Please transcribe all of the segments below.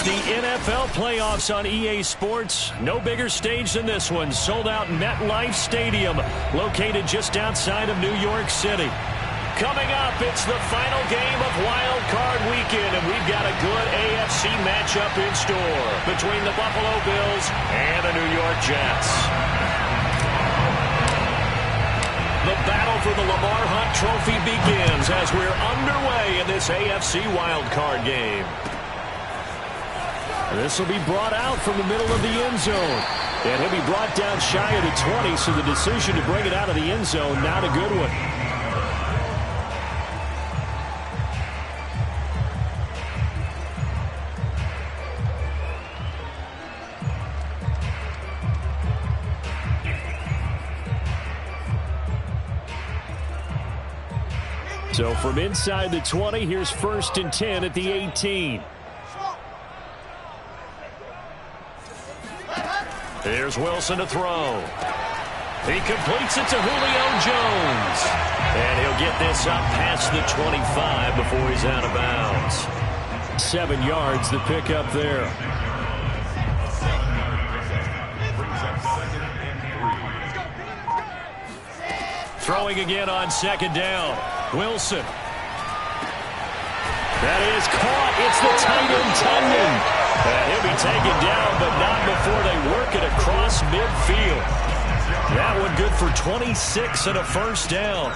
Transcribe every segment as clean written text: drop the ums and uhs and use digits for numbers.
the NFL playoffs on EA Sports. No bigger stage than this one. Sold out MetLife Stadium, located just outside of New York City. Coming up, it's the final game of Wild Card Weekend, and we've got a good AFC matchup in store between the Buffalo Bills and the New York Jets. The battle for the Lamar Hunt Trophy begins as we're underway in this AFC Wild Card game. This will be brought out from the middle of the end zone. And he'll be brought down shy of the 20, so the decision to bring it out of the end zone, not a good one. So from inside the 20, here's 1st and 10 at the 18. Here's Wilson to throw. He completes it to Julio Jones. And he'll get this up past the 25 before he's out of bounds. 7 yards, the pickup there. Throwing again on 2nd down. Wilson. That is caught. It's the tight end, Tunyon. And he'll be taken down, but not before they work it across midfield. That one good for 26 and a 1st down.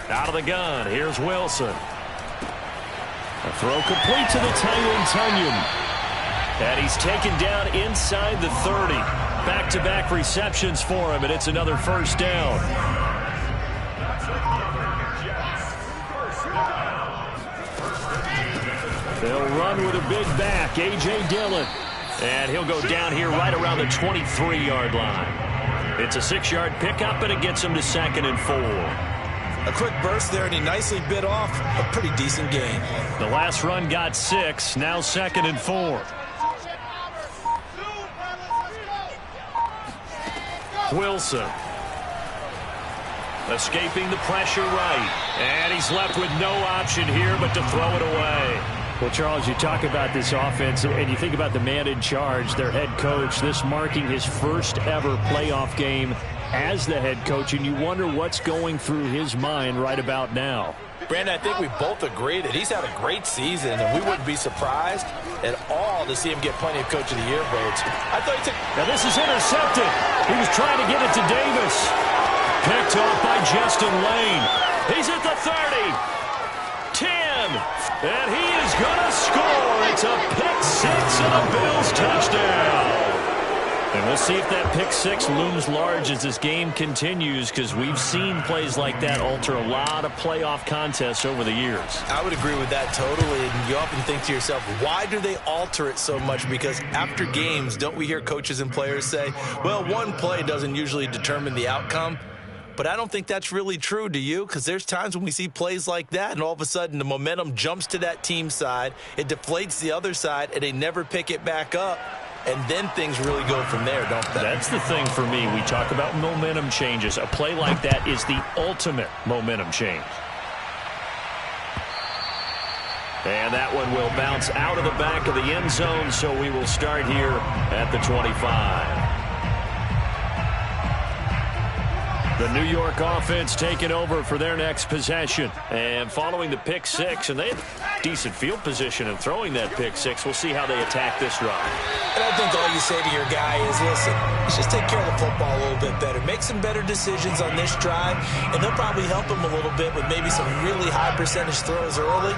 Out of the gun, here's Wilson. A throw complete to the tight end, Tunyon. And he's taken down inside the 30. Back-to-back receptions for him, and it's another 1st down. They'll run with a big back, A.J. Dillon. And he'll go down here right around the 23-yard line. It's a 6-yard pickup, and it gets him to 2nd and 4. A quick burst there, and he nicely bit off a pretty decent gain. The last run got 6, now 2nd and 4. Wilson. Escaping the pressure right. And he's left with no option here but to throw it away. Well, Charles, you talk about this offense, and you think about the man in charge, their head coach, this marking his first ever playoff game as the head coach, and you wonder what's going through his mind right about now. Brandon, I think we both agree that he's had a great season, and we wouldn't be surprised at all to see him get plenty of Coach of the Year votes. I thought he took... Now this is intercepted. He was trying to get it to Davis. Picked off by Justin Lane. He's at the 30. 10. And he is going to score. It's a pick-6 and a Bills touchdown. And we'll see if that pick-6 looms large as this game continues, because we've seen plays like that alter a lot of playoff contests over the years. I would agree with that totally. And you often think to yourself, why do they alter it so much? Because after games, don't we hear coaches and players say, well, one play doesn't usually determine the outcome? But I don't think that's really true, do you? Because there's times when we see plays like that, and all of a sudden the momentum jumps to that team side, it deflates the other side, and they never pick it back up. And then things really go from there, don't they? That's the thing for me. We talk about momentum changes. A play like that is the ultimate momentum change. And that one will bounce out of the back of the end zone, so we will start here at the 25. The New York offense taking over for their next possession. And following the pick-6, and they have decent field position in throwing that pick-6. We'll see how they attack this drive. And I think all you say to your guy is, listen, let's just take care of the football a little bit better. Make some better decisions on this drive, and they'll probably help him a little bit with maybe some really high percentage throws early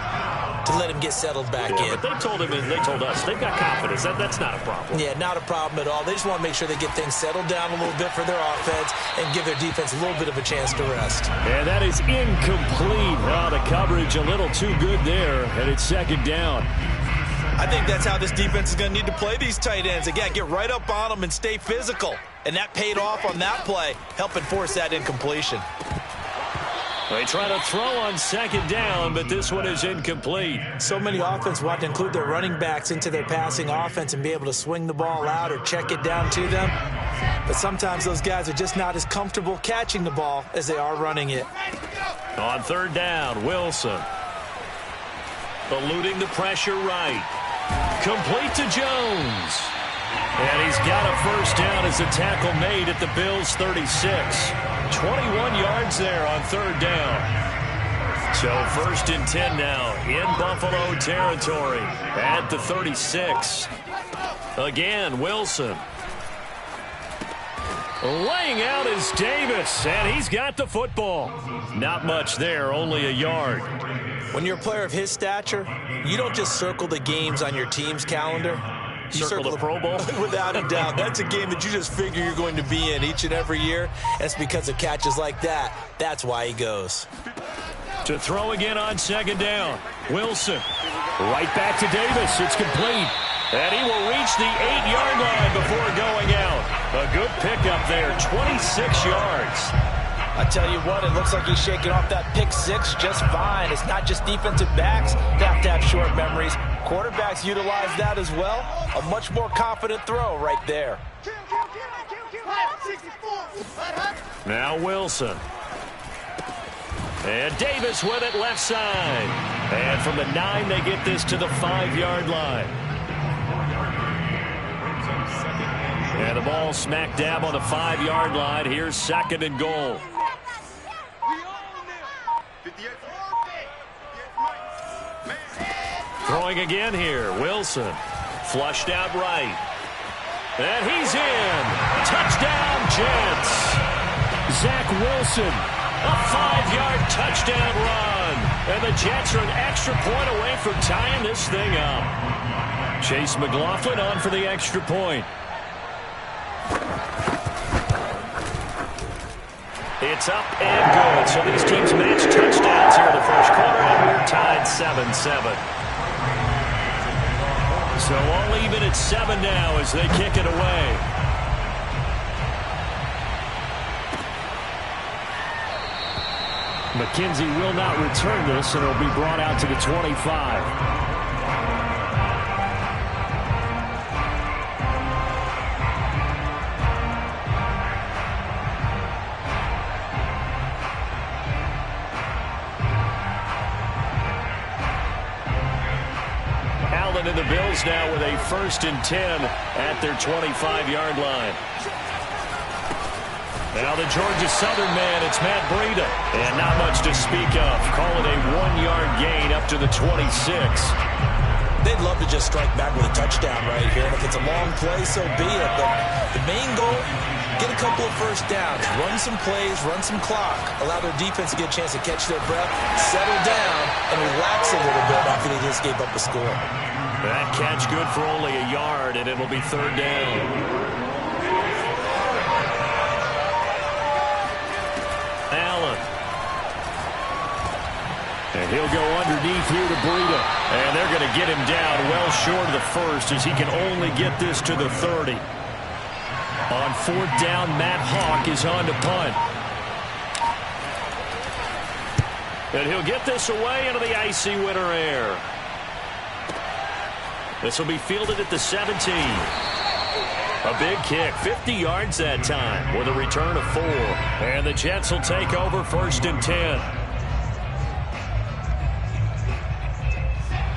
to let him get settled back in. But they told him and they told us they've got confidence. That's not a problem. Yeah, not a problem at all. They just want to make sure they get things settled down a little bit for their offense and give their defense a little bit of a chance to rest. And that is incomplete. Oh, the coverage a little too good there, and it's 2nd down. I think that's how this defense is going to need to play these tight ends. Again, get right up on them and stay physical. And that paid off on that play, helping force that incompletion. They try to throw on second down, but this one is incomplete. So many offenses want to include their running backs into their passing offense and be able to swing the ball out or check it down to them. But sometimes those guys are just not as comfortable catching the ball as they are running it. On third down, Wilson. Eluding the pressure right. Complete to Jones. And he's got a first down as the tackle made at the Bills' 36. 21 yards there on third down. So 1st and 10 now in Buffalo territory at the 36. Again, Wilson. Laying out is Davis, and he's got the football. Not much there, only a yard. When you're a player of his stature, you don't just circle the games on your team's calendar. You circle the Pro Bowl? Without a doubt. That's a game that you just figure you're going to be in each and every year. That's because of catches like that. That's why he goes. To throw again on second down. Wilson. Right back to Davis. It's complete. And he will reach the 8-yard line before going out. A good pickup there, 26 yards. I tell you what, it looks like he's shaking off that pick six just fine. It's not just defensive backs that have to have short memories. Quarterbacks utilize that as well. A much more confident throw right there. Now Wilson. And Davis with it left side. And from the 9, they get this to the 5-yard line. And the ball smack dab on the 5-yard line. Here's 2nd and goal. Throwing again here. Wilson. Flushed out right. And he's in. Touchdown, Jets. Zach Wilson. A 5-yard touchdown run. And the Jets are an extra point away from tying this thing up. Chase McLaughlin on for the extra point. It's up and good. So these teams match touchdowns here in the first quarter, and we're tied 7-7. So all even at 7 now as they kick it away. McKenzie will not return this, and it'll be brought out to the 25. And the Bills now with a 1st and 10 at their 25-yard line. Now the Georgia Southern man, it's Matt Breida. And not much to speak of. Call it a 1-yard gain up to the 26. They'd love to just strike back with a touchdown right here. And if it's a long play, so be it. But the main goal, get a couple of first downs, run some plays, run some clock, allow their defense to get a chance to catch their breath, settle down, and relax a little bit after they just gave up a score. That catch good for only a yard, and it'll be 3rd down. Allen. And he'll go underneath here to Breida. And they're going to get him down well short of the 1st as he can only get this to the 30. On 4th down, Matt Hawk is on to punt. And he'll get this away into the icy winter air. This will be fielded at the 17. A big kick, 50 yards that time with a return of 4. And the Jets will take over 1st and 10.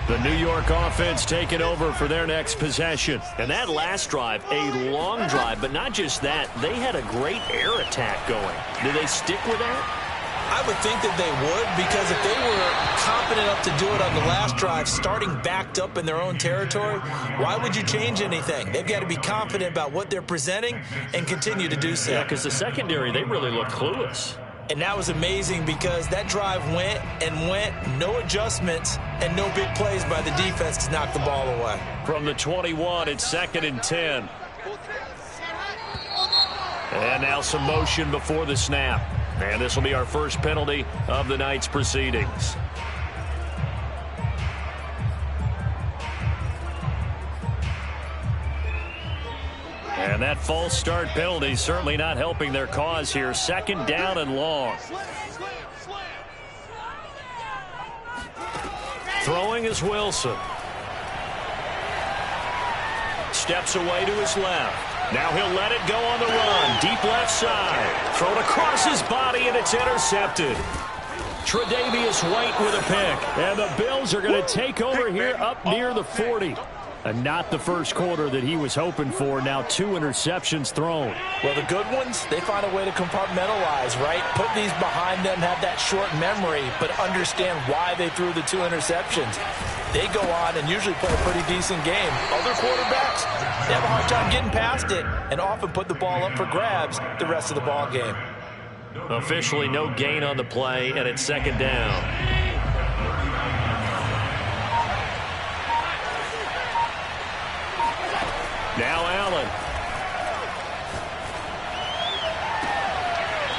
The New York offense taking over for their next possession. And that last drive, a long drive, but not just that. They had a great air attack going. Do they stick with that? I would think that they would, because if they were confident enough to do it on the last drive, starting backed up in their own territory, why would you change anything? They've got to be confident about what they're presenting and continue to do so. Yeah, because the secondary, they really looked clueless. And that was amazing because that drive went and went, no adjustments, and no big plays by the defense to knock the ball away. From the 21, it's 2nd and 10. And now some motion before the snap. And this will be our first penalty of the night's proceedings. And that false start penalty certainly not helping their cause here. 2nd down and long. Throwing is Wilson. Steps away to his left. Now he'll let it go on the run. Deep left side. Thrown across his body, and it's intercepted. Tre'Davious White with a pick. And the Bills are going to take over here up near the 40. And not the first quarter that he was hoping for. Now 2 interceptions thrown. Well, the good ones, they find a way to compartmentalize, right? Put these behind them, have that short memory, but understand why they threw the 2 interceptions. They go on and usually play a pretty decent game. Other quarterbacks, they have a hard time getting past it and often put the ball up for grabs the rest of the ball game. Officially no gain on the play, and it's second down. Now Allen.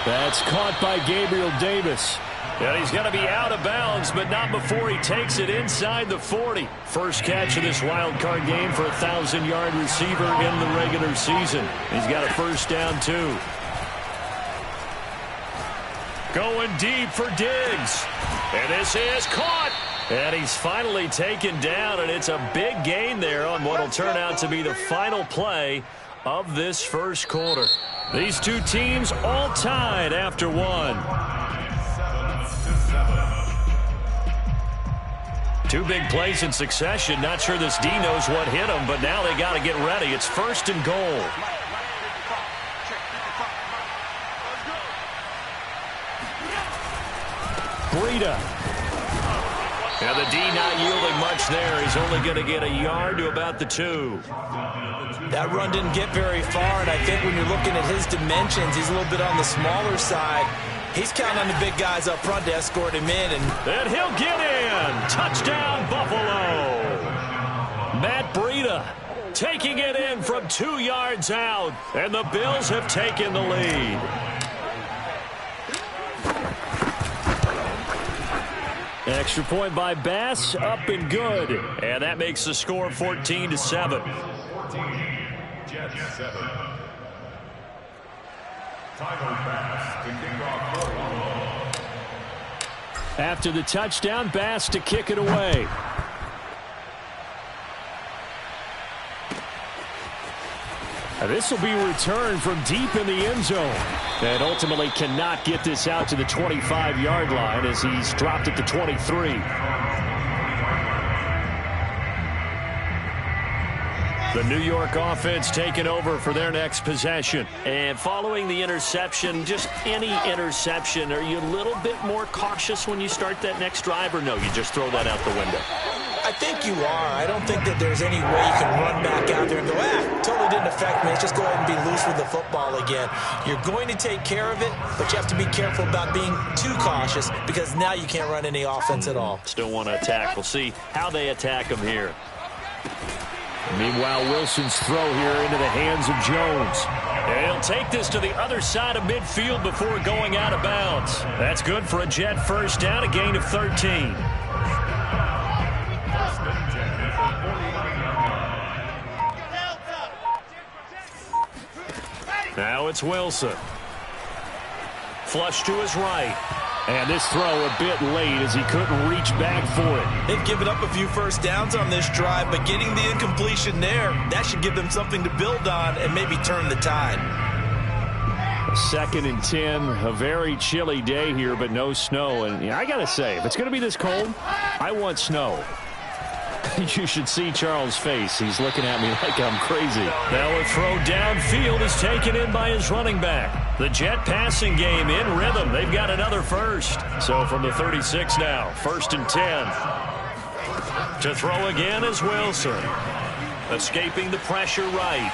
That's caught by Gabriel Davis. And he's going to be out of bounds, but not before he takes it inside the 40. First catch of this wild card game for a 1,000-yard receiver in the regular season. He's got a first down, too. Going deep for Diggs. And this is caught. And he's finally taken down, and it's a big gain there on what will turn out to be the final play of this first quarter. These two teams all tied after one. 2 big plays in succession. Not sure this D knows what hit him, but now they got to get ready. It's first and goal. Breida. Now the D not yielding much there. He's only going to get a yard to about the 2. That run didn't get very far, and I think when you're looking at his dimensions, he's a little bit on the smaller side. He's counting on the big guys up front to escort him in. And he'll get in. Touchdown, Buffalo. Matt Breida taking it in from 2 yards out. And the Bills have taken the lead. Extra point by Bass, up and good. And that makes the score 14-7. After the touchdown, Bass to kick it away. This will be returned from deep in the end zone. And ultimately cannot get this out to the 25-yard line as he's dropped it to 23. The New York offense taking over for their next possession. And following the interception, just any interception, are you a little bit more cautious when you start that next drive, or no, you just throw that out the window? I think you are. I don't think that there's any way you can run back out there and go, totally didn't affect me. Let's just go ahead and be loose with the football again. You're going to take care of it, but you have to be careful about being too cautious because now you can't run any offense at all. Still want to attack. We'll see how they attack him here. Meanwhile, Wilson's throw here into the hands of Jones. And he'll take this to the other side of midfield before going out of bounds. That's good for a Jet first down, a gain of 13. Now it's Wilson. Flush to his right. And this throw a bit late as he couldn't reach back for it. They've given up a few first downs on this drive, but getting the incompletion there, that should give them something to build on and maybe turn the tide. 2nd and 10, a very chilly day here, but no snow. And I got to say, if it's going to be this cold, I want snow. You should see Charles' face. He's looking at me like I'm crazy. Now a throw downfield is taken in by his running back. The Jet passing game in rhythm. They've got another first. So from the 36 now, 1st and 10. To throw again is Wilson. Escaping the pressure right.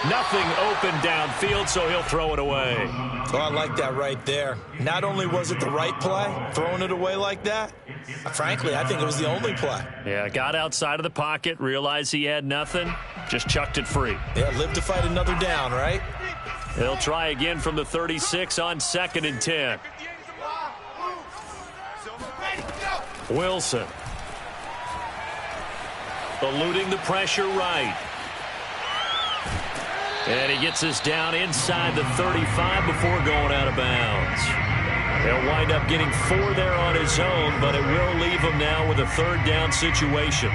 Nothing open downfield, so he'll throw it away. Oh, I like that right there. Not only was it the right play, throwing it away like that, frankly, I think it was the only play. Yeah, got outside of the pocket, realized he had nothing, just chucked it free. Yeah, live to fight another down, right? He'll try again from the 36 on 2nd and 10. Wilson. Eluding the pressure right. And he gets us down inside the 35 before going out of bounds. He'll wind up getting 4 there on his own, but it will leave him now with a 3rd down situation.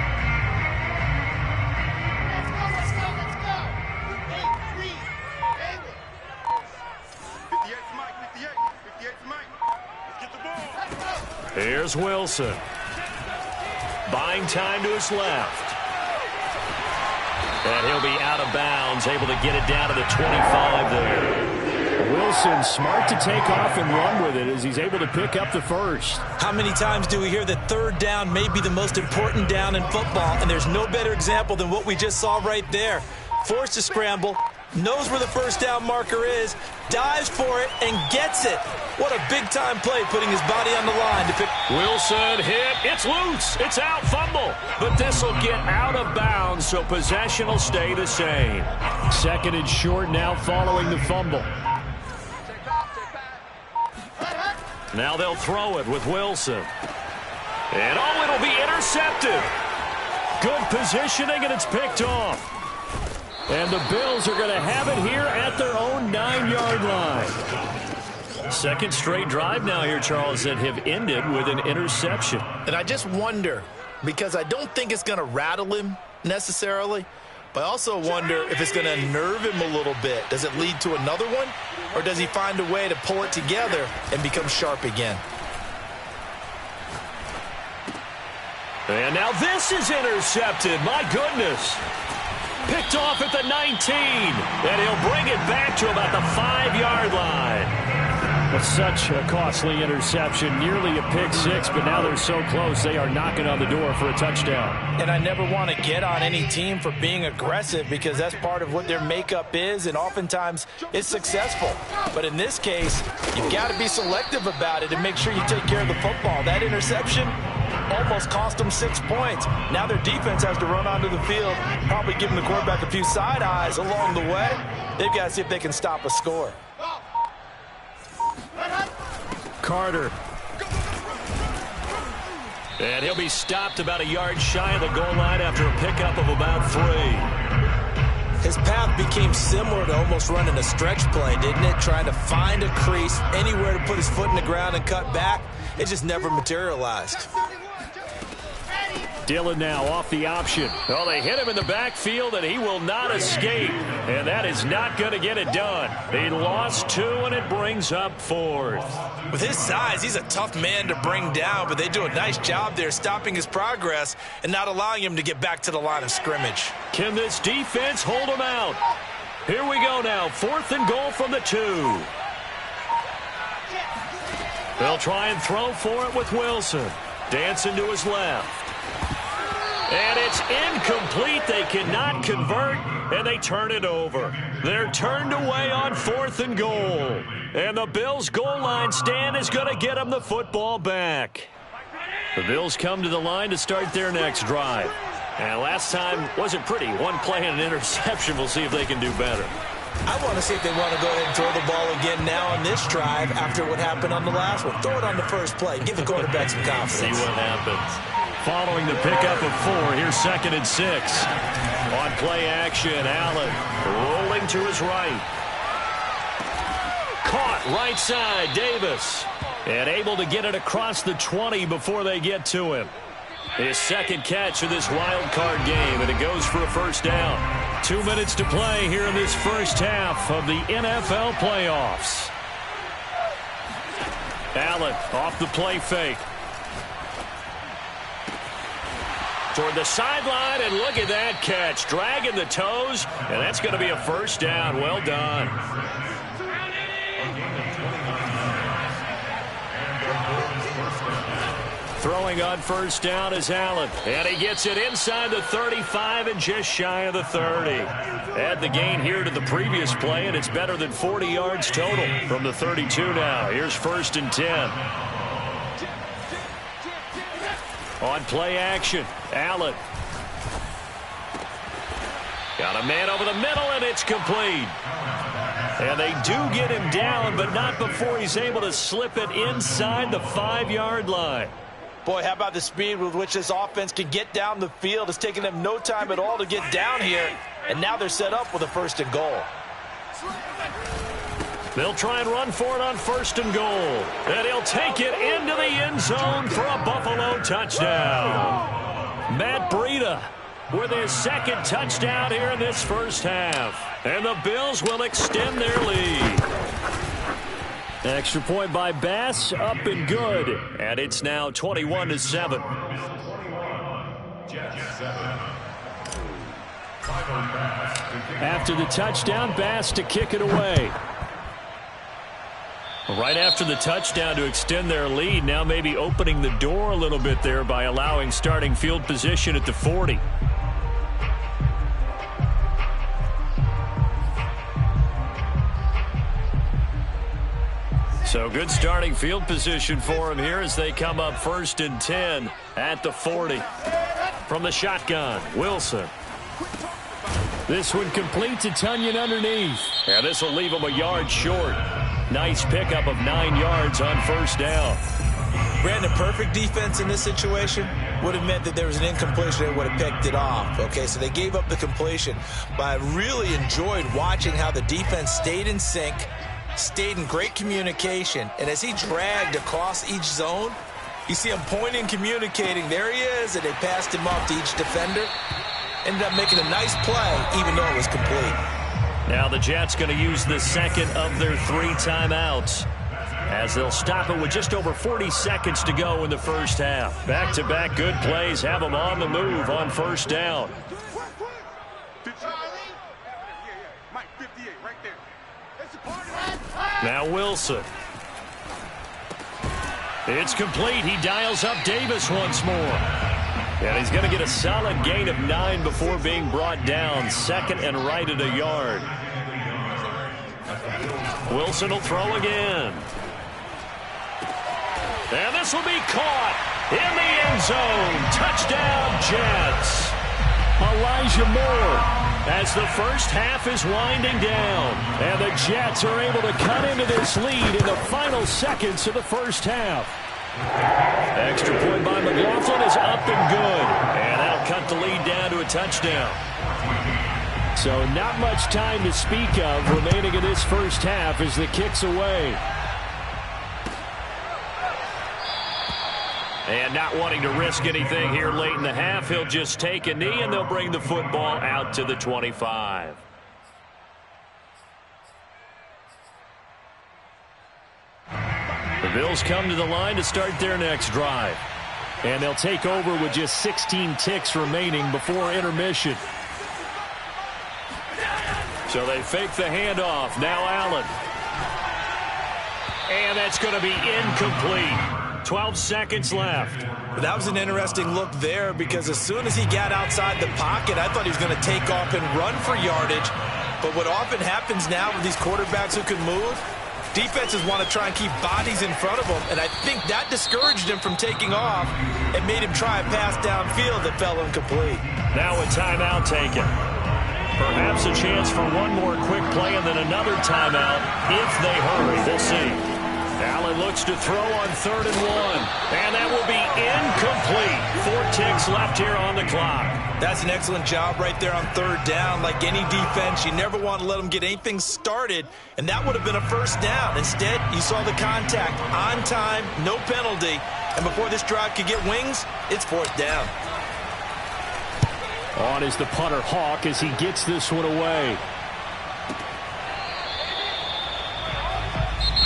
Here's Wilson. Buying time to his left. And he'll be out of bounds, able to get it down to the 25 there. Wilson smart to take off and run with it as he's able to pick up the 1st. How many times do we hear that 3rd down may be the most important down in football, and there's no better example than what we just saw right there. Forced to scramble, knows where the 1st down marker is, dives for it, and gets it. What a big-time play, putting his body on the line to pick. Wilson hit. It's loose. It's out. Fumble. But this will get out of bounds, so possession will stay the same. 2nd and short now following the fumble. Now they'll throw it with Wilson. And, oh, it'll be intercepted. Good positioning, and it's picked off. And the Bills are going to have it here at their own 9-yard line. 2nd straight drive now here, Charles, that have ended with an interception. And I just wonder, because I don't think it's going to rattle him necessarily, but I also wonder if it's going to nerve him a little bit. Does it lead to another one, or does he find a way to pull it together and become sharp again? And now this is intercepted. My goodness. Picked off at the 19. And he'll bring it back to about the 5-yard line. Well, such a costly interception. Nearly a pick 6, but now they're so close they are knocking on the door for a touchdown. And I never want to get on any team for being aggressive, because that's part of what their makeup is, and oftentimes it's successful. But in this case, you've got to be selective about it and make sure you take care of the football. That interception almost cost them 6 points. Now their defense has to run onto the field, probably giving the quarterback a few side eyes along the way. They've got to see if they can stop a score. Carter. And he'll be stopped about a yard shy of the goal line after a pickup of about 3. His path became similar to almost running a stretch play, didn't it? Trying to find a crease, anywhere to put his foot in the ground and cut back. It just never materialized. Dillon now off the option. Oh, they hit him in the backfield, and he will not escape. And that is not going to get it done. He lost 2, and it brings up 4th. With his size, he's a tough man to bring down, but they do a nice job there stopping his progress and not allowing him to get back to the line of scrimmage. Can this defense hold him out? Here we go now. 4th and goal from the 2. They'll try and throw for it with Wilson. Dancing to his left. And it's incomplete. They cannot convert, and they turn it over. They're turned away on 4th and goal. And the Bills' goal line stand is going to get them the football back. The Bills come to the line to start their next drive. And last time wasn't pretty. 1 play and an interception. We'll see if they can do better. I want to see if they want to go ahead and throw the ball again now on this drive after what happened on the last one. Throw it on the first play. Give the quarterback some confidence. See what happens. Following the pickup of 4, here's 2nd and 6. On play action, Allen rolling to his right. Caught right side, Davis. And able to get it across the 20 before they get to him. His 2nd catch of this wild card game, and it goes for a 1st down. 2 minutes to play here in this first half of the NFL playoffs. Allen off the play fake. Toward the sideline, and look at that catch. Dragging the toes, and that's going to be a 1st down. Well done. Throwing on 1st down is Allen, and he gets it inside the 35 and just shy of the 30. Add the gain here to the previous play, and it's better than 40 yards total from the 32 now. Here's 1st and 10. On play action, Allen. Got a man over the middle, and it's complete. And they do get him down, but not before he's able to slip it inside the 5-yard line. Boy, how about the speed with which this offense can get down the field? It's taken them no time at all to get down here, and now they're set up with a 1st and goal. They'll try and run for it on 1st and goal. And he'll take it into the end zone for a Buffalo touchdown. Matt Breida with his 2nd touchdown here in this first half. And the Bills will extend their lead. Extra point by Bass, up and good. And it's now 21-7. After the touchdown, Bass to kick it away. Right after the touchdown to extend their lead, now maybe opening the door a little bit there by allowing starting field position at the 40. So good starting field position for him here as they come up 1st and 10 at the 40. From the shotgun, Wilson. This one complete to Tunyon underneath. And this will leave him a yard short. Nice pickup of 9 yards on 1st down. Brandon, perfect defense in this situation would have meant that there was an incompletion and would have picked it off. Okay, so they gave up the completion. But I really enjoyed watching how the defense stayed in sync, stayed in great communication, and as he dragged across each zone, you see him pointing, communicating. There he is, and they passed him off to each defender. Ended up making a nice play, even though it was complete. Now the Jets going to use the 2nd of their 3 timeouts as they'll stop it with just over 40 seconds to go in the first half. Back-to-back good plays have them on the move on 1st down. Now Wilson. It's complete. He dials up Davis once more. And he's going to get a solid gain of 9 before being brought down. 2nd and right at a yard. Wilson will throw again. And this will be caught in the end zone. Touchdown, Jets. Elijah Moore as the first half is winding down. And the Jets are able to cut into this lead in the final seconds of the first half. Extra point by McLaughlin is up and good. And that'll cut the lead down to a touchdown. So not much time to speak of remaining in this first half as the kick's away. And not wanting to risk anything here late in the half, he'll just take a knee and they'll bring the football out to the 25. The Bills come to the line to start their next drive. And they'll take over with just 16 ticks remaining before intermission. So they fake the handoff. Now Allen. And that's going to be incomplete. 12 seconds left. That was an interesting look there because as soon as he got outside the pocket, I thought he was going to take off and run for yardage. But what often happens now with these quarterbacks who can move, defenses want to try and keep bodies in front of them, and I think that discouraged him from taking off and made him try a pass downfield that fell incomplete. Now a timeout taken. Perhaps a chance for one more quick play and then another timeout if they hurry. We'll see. Allen looks to throw on 3rd and 1. And that will be incomplete. 4 ticks left here on the clock. That's an excellent job right there on 3rd down. Like any defense, you never want to let them get anything started. And that would have been a first down. Instead, you saw the contact on time, no penalty. And before this drive could get wings, it's 4th down. On is the punter Hawk as he gets this one away.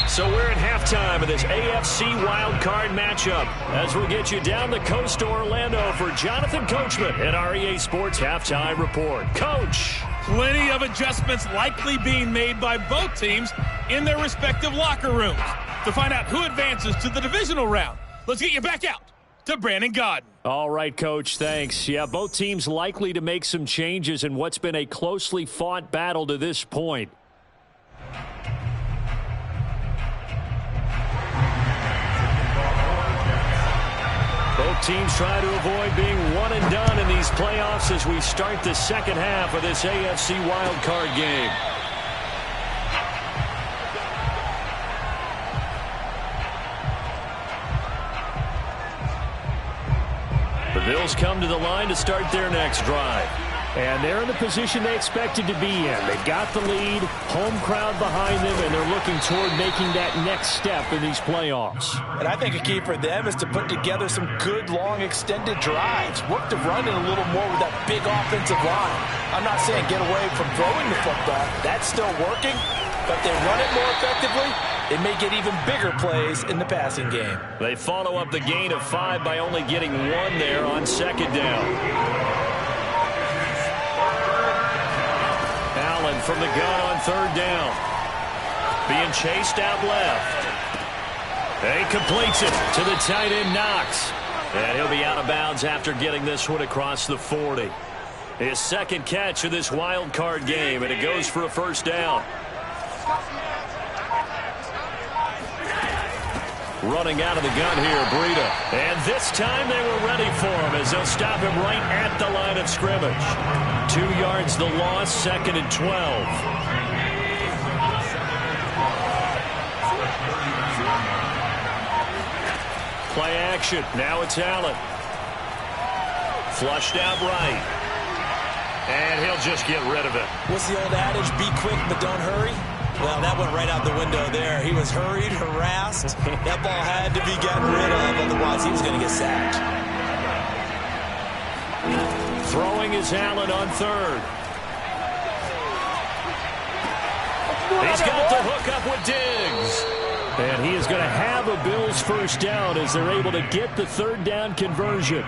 So we're at halftime of this AFC wildcard matchup as we'll get you down the coast to Orlando for Jonathan Coachman at our EA Sports Halftime Report. Coach. Plenty of adjustments likely being made by both teams in their respective locker rooms. To find out who advances to the divisional round, let's get you back out to Brandon Gaudin. All right, Coach, thanks. Yeah, both teams likely to make some changes in what's been a closely fought battle to this point. Both teams try to avoid being one and done in these playoffs as we start the second half of this AFC wildcard game. The Bills come to the line to start their next drive. And they're in the position they expected to be in. They've got the lead, home crowd behind them, and they're looking toward making that next step in these playoffs. And I think a key for them is to put together some good, long, extended drives. Work the run in a little more with that big offensive line. I'm not saying get away from throwing the football. That's still working. But if they run it more effectively, they may get even bigger plays in the passing game. They follow up the gain of 5 by only getting 1 there on second down. Allen from the gun on third down. Being chased out left. He completes it to the tight end, Knox. And he'll be out of bounds after getting this one across the 40. His second catch of this wild card game, and it goes for a first down. Running out of the gun here, Breida. And this time they were ready for him as they'll stop him right at the line of scrimmage. 2 yards the loss, second and 12. Play action. Now it's Allen. Flushed out right. And he'll just get rid of it. What's the old adage? Be quick, but don't hurry. Well, that went right out the window there. He was hurried, harassed. That ball had to be gotten rid of, otherwise he was going to get sacked. Throwing is Allen on third. He's got the hook up with Diggs. And he is going to have a Bills first down as they're able to get the third down conversion.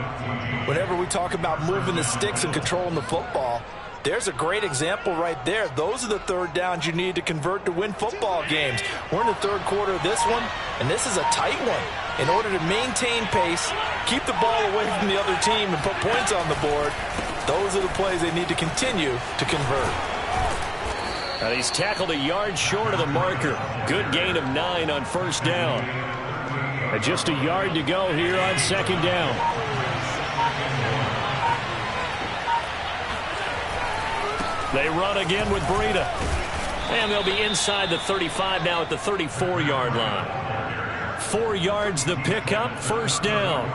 Whenever we talk about moving the sticks and controlling the football, there's a great example right there. Those are the third downs you need to convert to win football games. We're in the third quarter of this one, and this is a tight one. In order to maintain pace, keep the ball away from the other team, and put points on the board, those are the plays they need to continue to convert. And he's tackled a yard short of the marker. Good gain of 9 on first down. And just a yard to go here on second down. They run again with Breida. And they'll be inside the 35 now at the 34-yard line. 4 yards the pickup, first down.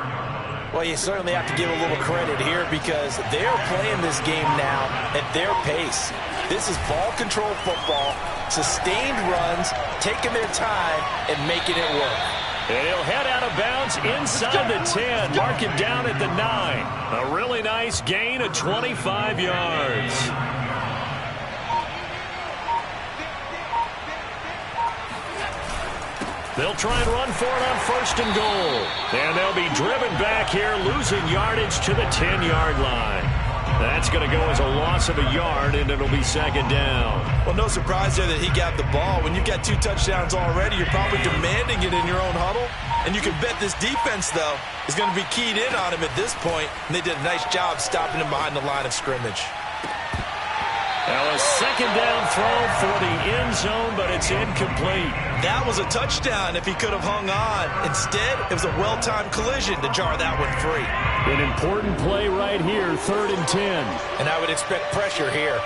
Well, you certainly have to give a little credit here because they're playing this game now at their pace. This is ball control football, sustained runs, taking their time and making it work. And he'll head out of bounds inside the 10. Mark him down at the 9. A really nice gain of 25 yards. They'll try and run for it on first and goal. And they'll be driven back here, losing yardage to the 10-yard line. That's going to go as a loss of a yard, and it'll be second down. Well, no surprise there that he got the ball. When you've got 2 touchdowns already, you're probably demanding it in your own huddle. And you can bet this defense, though, is going to be keyed in on him at this point. And they did a nice job stopping him behind the line of scrimmage. Now a second down throw for the end zone, but it's incomplete. That was a touchdown if he could have hung on. Instead, it was a well-timed collision to jar that one free. An important play right here, 3rd and 10. And I would expect pressure here.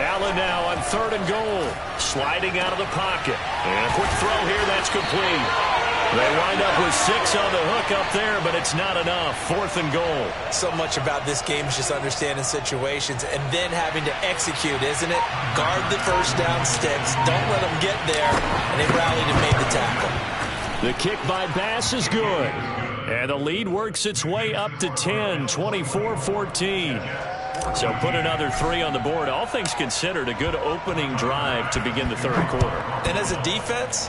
Allen now on 3rd and goal. Sliding out of the pocket. And a quick throw here, that's complete. They wind up with 6 on the hook up there, but it's not enough. 4th and goal. So much about this game is just understanding situations and then having to execute, isn't it? Guard the first down sticks. Don't let them get there. And they rallied and made the tackle. The kick by Bass is good. And the lead works its way up to 10, 24-14. So put another 3 on the board. All things considered, a good opening drive to begin the third quarter. And as a defense,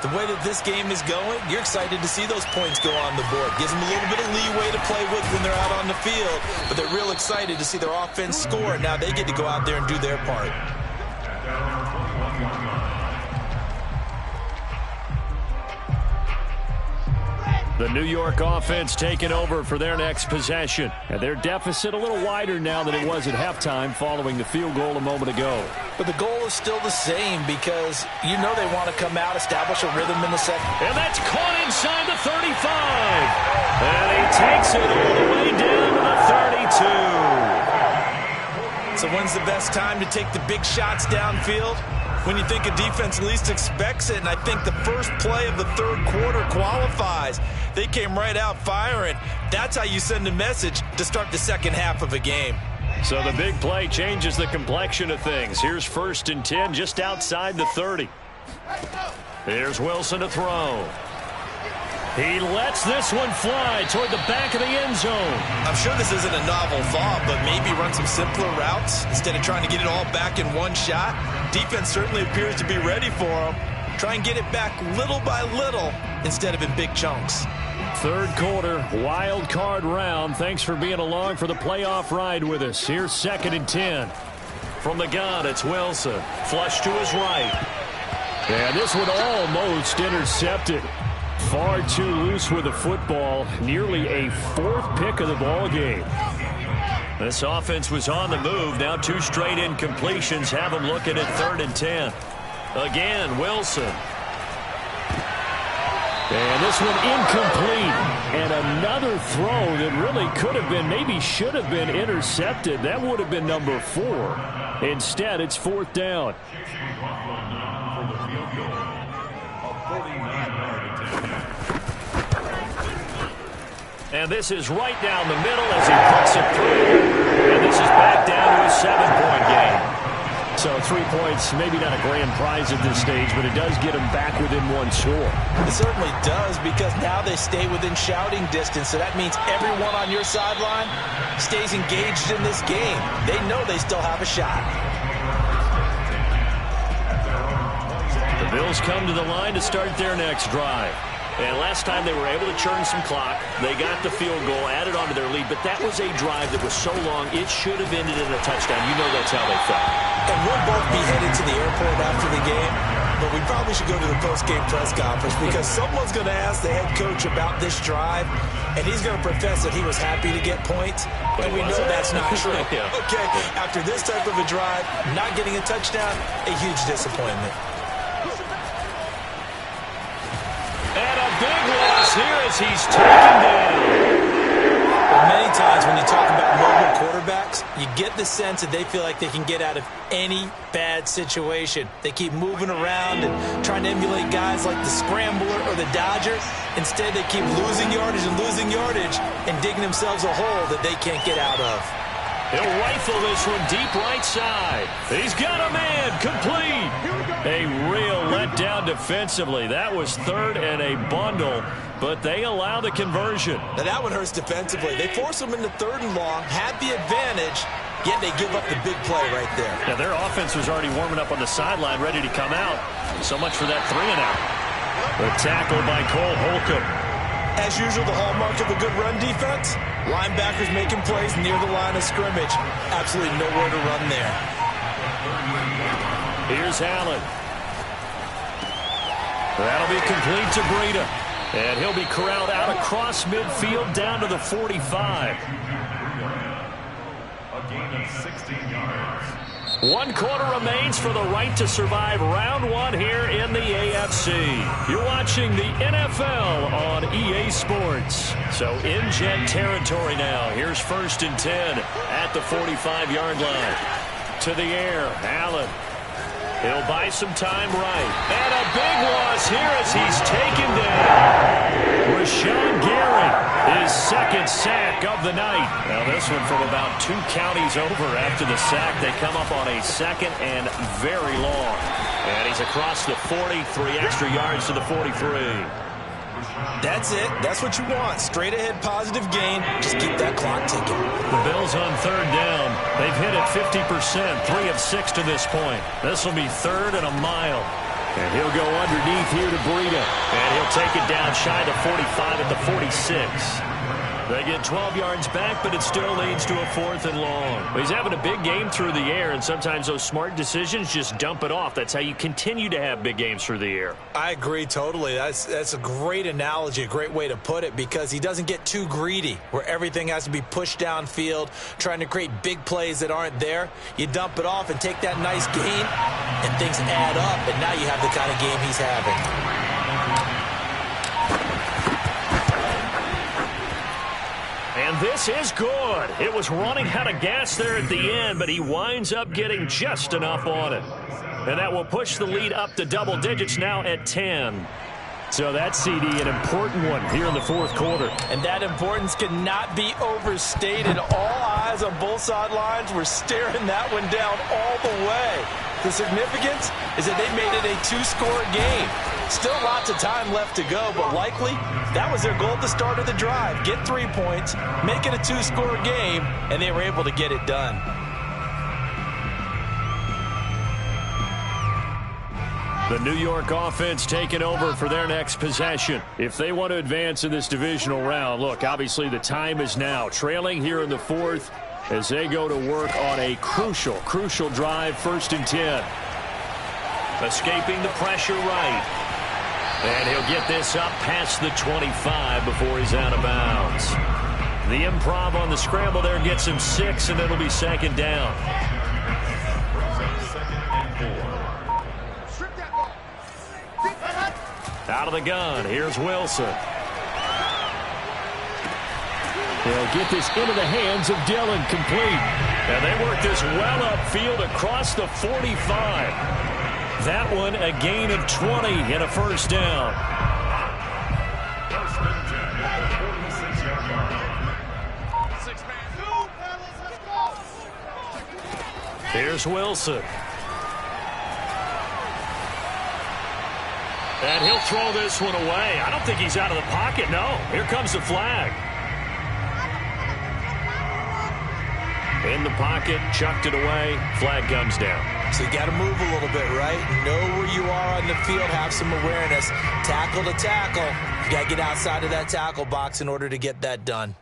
the way that this game is going, you're excited to see those points go on the board. Gives them a little bit of leeway to play with when they're out on the field. But they're real excited to see their offense score. Now they get to go out there and do their part. The New York offense taking over for their next possession. And their deficit a little wider now than it was at halftime following the field goal a moment ago. But the goal is still the same because you know they want to come out, establish a rhythm in the second. And that's caught inside the 35. And he takes it all the way down to the 32. So when's the best time to take the big shots downfield? when you think a defense least expects it, and I think the first play of the third quarter qualifies. They came right out firing. That's how you send a message to start the second half of a game. So the big play changes the complexion of things. Here's 1st and 10 just outside the 30. Here's Wilson to throw. He lets this one fly toward the back of the end zone. I'm sure this isn't a novel thought, but maybe run some simpler routes instead of trying to get it all back in one shot. Defense certainly appears to be ready for him. Try and get it back little by little instead of in big chunks. Third quarter, wild card round. Thanks for being along for the playoff ride with us. Here's 2nd and 10. From the gun, it's Wilson. Flush to his right. And this one almost intercepted. Far too loose with the football. Nearly a 4th pick of the ball game. This offense was on the move. Now 2 straight incompletions have them looking at 3rd and 10. Again, Wilson. And this one incomplete. And another throw that really could have been, maybe should have been intercepted. That would have been number 4. Instead, it's 4th down. And this is right down the middle as he puts it through. And this is back down to a 7-point game. So 3 points, maybe not a grand prize at this stage, but it does get them back within 1 score. It certainly does, because now they stay within shouting distance. So that means everyone on your sideline stays engaged in this game. They know they still have a shot. The Bills come to the line to start their next drive. And last time they were able to churn some clock. They got the field goal, added on to their lead. But that was a drive that was so long, it should have ended in a touchdown. You know that's how they felt. And we'll both be headed to the airport after the game. But we probably should go to the post-game press conference, because someone's going to ask the head coach about this drive. And he's going to profess that he was happy to get points. And we know that's not true. Yeah. Okay, after this type of a drive, not getting a touchdown, a huge disappointment. And a big loss here as he's taken down. Many times when you talk about mobile quarterbacks, you get the sense that they feel like they can get out of any bad situation. They keep moving around and trying to emulate guys like the Scrambler or the Dodger. Instead, they keep losing yardage and digging themselves a hole that they can't get out of. He'll rifle this one deep right side. He's got a man, complete. A real letdown defensively. That was 3rd and a bundle, but they allow the conversion. Now that one hurts defensively. They force them into 3rd and long, have the advantage, yet they give up the big play right there. Now their offense was already warming up on the sideline, ready to come out. So much for that 3-and-out. The tackle by Cole Holcomb. As usual, the hallmark of a good run defense, linebackers making plays near the line of scrimmage. Absolutely nowhere to run there. Here's Allen. That'll be complete to Breida. And he'll be corralled out across midfield down to the 45. A gain of 16 yards. 1 quarter remains for the right to survive round 1 here in the AFC. You're watching the NFL on EA Sports. So in Jet territory now. Here's 1st and 10 at the 45-yard line. To the air, Allen. He'll buy some time right. And a big loss here as he's taken down. Rashawn Gary, his 2nd sack of the night. Now this one from about 2 counties over after the sack. They come up on a 2nd and very long. And he's across the 40, 3 extra yards to the 43. That's it. That's what you want. Straight ahead positive gain. Just keep that clock ticking. The Bills on 3rd down. They've hit it 50%, 3 of 6 to this point. This will be 3rd and a mile. And he'll go underneath here to Breida. And he'll take it down shy to 45 at the 46. They get 12 yards back, but it still leads to a 4th and long. He's having a big game through the air, and sometimes those smart decisions just dump it off. That's how you continue to have big games through the air. I agree totally. That's a great analogy, a great way to put it, because he doesn't get too greedy where everything has to be pushed downfield, trying to create big plays that aren't there. You dump it off and take that nice gain, and things add up, and now you have the kind of game he's having. And this is good. It was running out of gas there at the end, but he winds up getting just enough on it. And that will push the lead up to double digits now at 10. So that CD, an important one here in the fourth quarter. And that importance cannot be overstated. All eyes on both sidelines were staring that one down all the way. The significance is that they made it a two-score game. Still lots of time left to go, but likely that was their goal at the start of the drive. Get 3 points, make it a two-score game, and they were able to get it done. The New York offense taking over for their next possession. If they want to advance in this divisional round, look, obviously the time is now. Trailing here in the fourth as they go to work on a crucial drive, 1st and 10. Escaping the pressure right. And he'll get this up past the 25 before he's out of bounds. The improv on the scramble there gets him 6, and it'll be 2nd down. Out of the gun, here's Wilson. They'll get this into the hands of Dillon, complete. And they work this well upfield across the 45. That one a gain of 20 and a 1st down. Here's Wilson. And he'll throw this one away. I don't think he's out of the pocket, no. Here comes the flag. In the pocket, chucked it away, flag comes down. So you got to move a little bit, right? Know where you are on the field, have some awareness. Tackle to tackle. You got to get outside of that tackle box in order to get that done.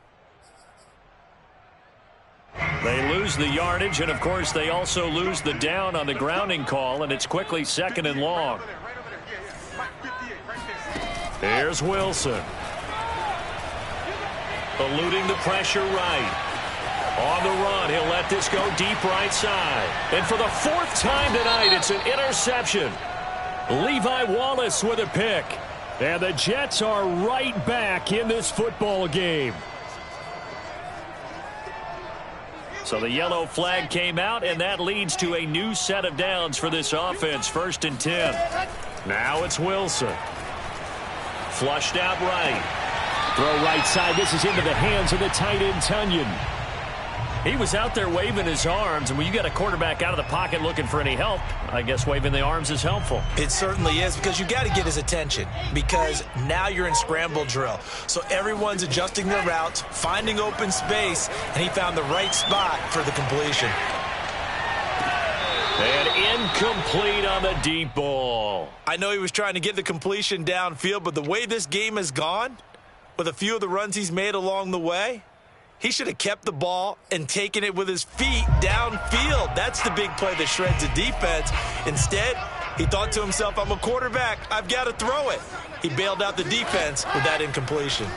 They lose the yardage, and of course they also lose the down on the grounding call, and it's quickly 2nd and long. Here's Wilson. Eluding the pressure right. On the run, he'll let this go deep right side. And for the 4th time tonight, it's an interception. Levi Wallace with a pick. And the Jets are right back in this football game. So the yellow flag came out, and that leads to a new set of downs for this offense. 1st and 10. Now it's Wilson. Flushed out right. Throw right side. This is into the hands of the tight end, Tunyon. He was out there waving his arms, and when you got a quarterback out of the pocket looking for any help, I guess waving the arms is helpful. It certainly is, because you got to get his attention, because now you're in scramble drill. So everyone's adjusting their routes, finding open space, and he found the right spot for the completion. And incomplete on the deep ball. I know he was trying to get the completion downfield, but the way this game has gone, with a few of the runs he's made along the way, he should have kept the ball and taken it with his feet downfield. That's the big play that shreds the defense. Instead, he thought to himself, I'm a quarterback, I've got to throw it. He bailed out the defense with that incompletion.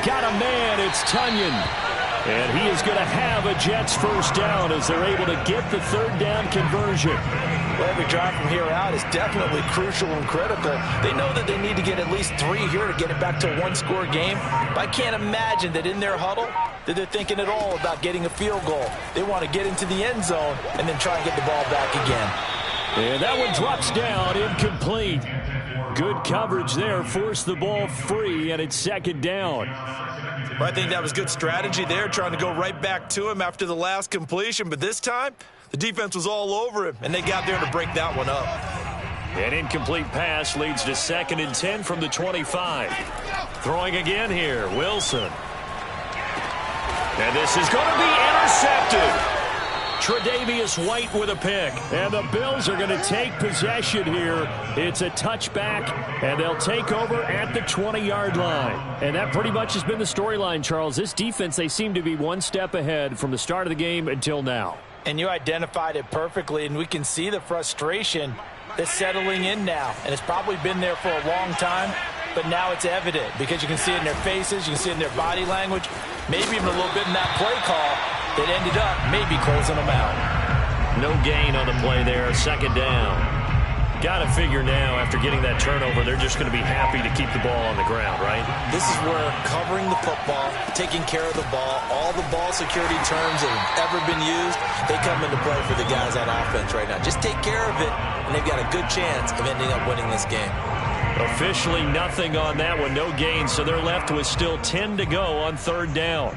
Got a man, it's Tunyon. And he is going to have a Jets 1st down as they're able to get the 3rd down conversion. Well, every drive from here out is definitely crucial and critical. They know that they need to get at least 3 here to get it back to a 1-score game. But I can't imagine that in their huddle that they're thinking at all about getting a field goal. They want to get into the end zone and then try and get the ball back again. And that one drops down, incomplete. Good coverage there, forced the ball free, and it's 2nd down. Well, I think that was good strategy there, trying to go right back to him after the last completion. But this time, the defense was all over him, and they got there to break that one up. An incomplete pass leads to 2nd and 10 from the 25. Throwing again here, Wilson. And this is going to be intercepted. Tre'Davious White with a pick. And the Bills are going to take possession here. It's a touchback, and they'll take over at the 20-yard line. And that pretty much has been the storyline, Charles. This defense, they seem to be one step ahead from the start of the game until now. And you identified it perfectly, and we can see the frustration that's settling in now. And it's probably been there for a long time, but now it's evident because you can see it in their faces, you can see it in their body language, maybe even a little bit in that play call that ended up maybe closing them out. No gain on the play there, 2nd down. Got to figure now, after getting that turnover, they're just going to be happy to keep the ball on the ground, right? This is where covering the football, taking care of the ball, all the ball security terms that have ever been used, they come into play for the guys on offense right now. Just take care of it, and they've got a good chance of ending up winning this game. Officially nothing on that one, no gain, so they're left with still 10 to go on third down.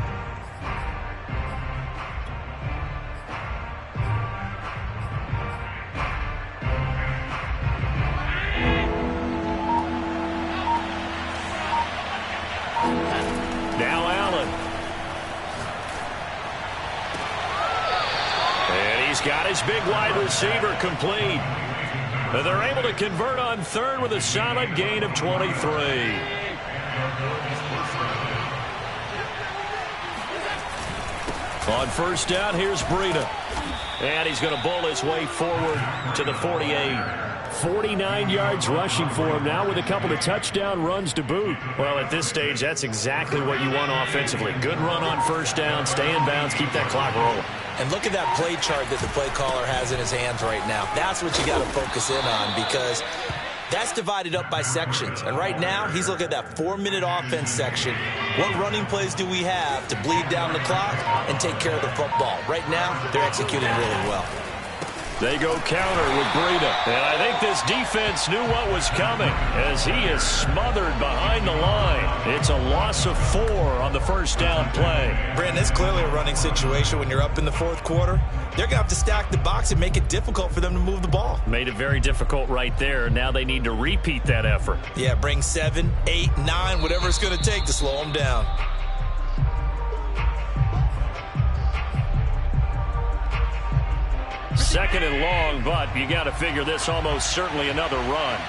Now Allen. And he's got his big wide receiver complete. And they're able to convert on third with a solid gain of 23. On first down, here's Breida. And he's going to bowl his way forward to the 48. 49 yards rushing for him now with a couple of touchdown runs to boot. Well, at this stage, that's exactly what you want offensively. Good run on first down, stay in bounds, keep that clock rolling. And look at that play chart that the play caller has in his hands right now. That's what you got to focus in on, because that's divided up by sections. And right now, he's looking at that 4-minute offense section. What running plays do we have to bleed down the clock and take care of the football? Right now, they're executing really well. They go counter with Breida. And I think this defense knew what was coming as he is smothered behind the line. It's a loss of 4 on the first down play. Brandon, it's clearly a running situation when you're up in the fourth quarter. They're going to have to stack the box and make it difficult for them to move the ball. Made it very difficult right there. Now they need to repeat that effort. Yeah, bring 7, 8, 9, whatever it's going to take to slow them down. Second and long, but you got to figure this almost certainly another run.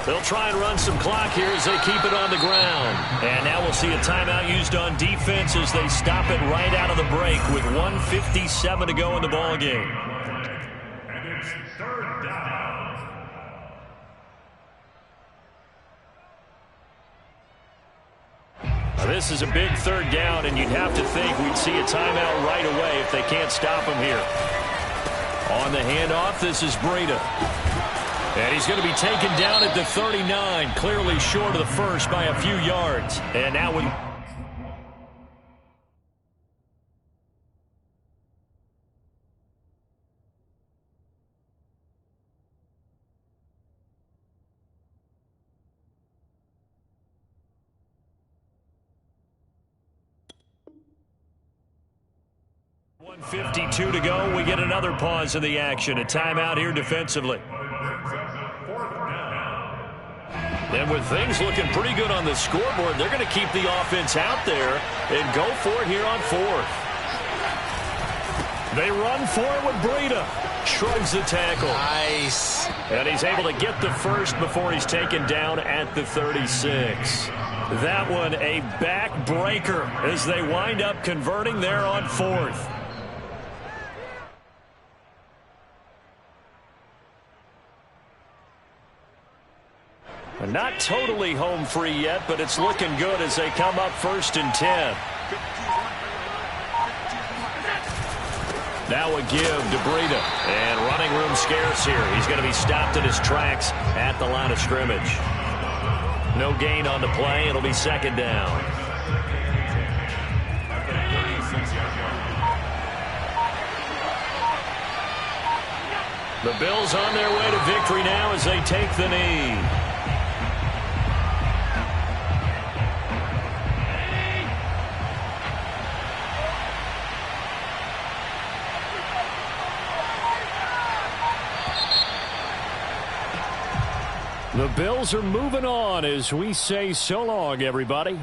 They'll try and run some clock here as they keep it on the ground. And now we'll see a timeout used on defense as they stop it right out of the break with 1:57 to go in the ball game. And it's third down. Now, this is a big third down, and you'd have to think we'd see a timeout right away if they can't stop him here. On the handoff, this is Breida. And he's going to be taken down at the 39, clearly short of the first by a few yards. And now we... .152 to go. We get another pause in the action. A timeout here defensively. And with things looking pretty good on the scoreboard, they're going to keep the offense out there and go for it here on fourth. They run for it with Breida. Shrugs the tackle. Nice. And he's able to get the first before he's taken down at the 36. That one a backbreaker as they wind up converting there on fourth. Not totally home free yet, but it's looking good as they come up 1st and 10. Now a give to Breida. And running room scarce here. He's going to be stopped in his tracks at the line of scrimmage. No gain on the play. It'll be second down. The Bills on their way to victory now as they take the knee. The Bills are moving on as we say so long, everybody.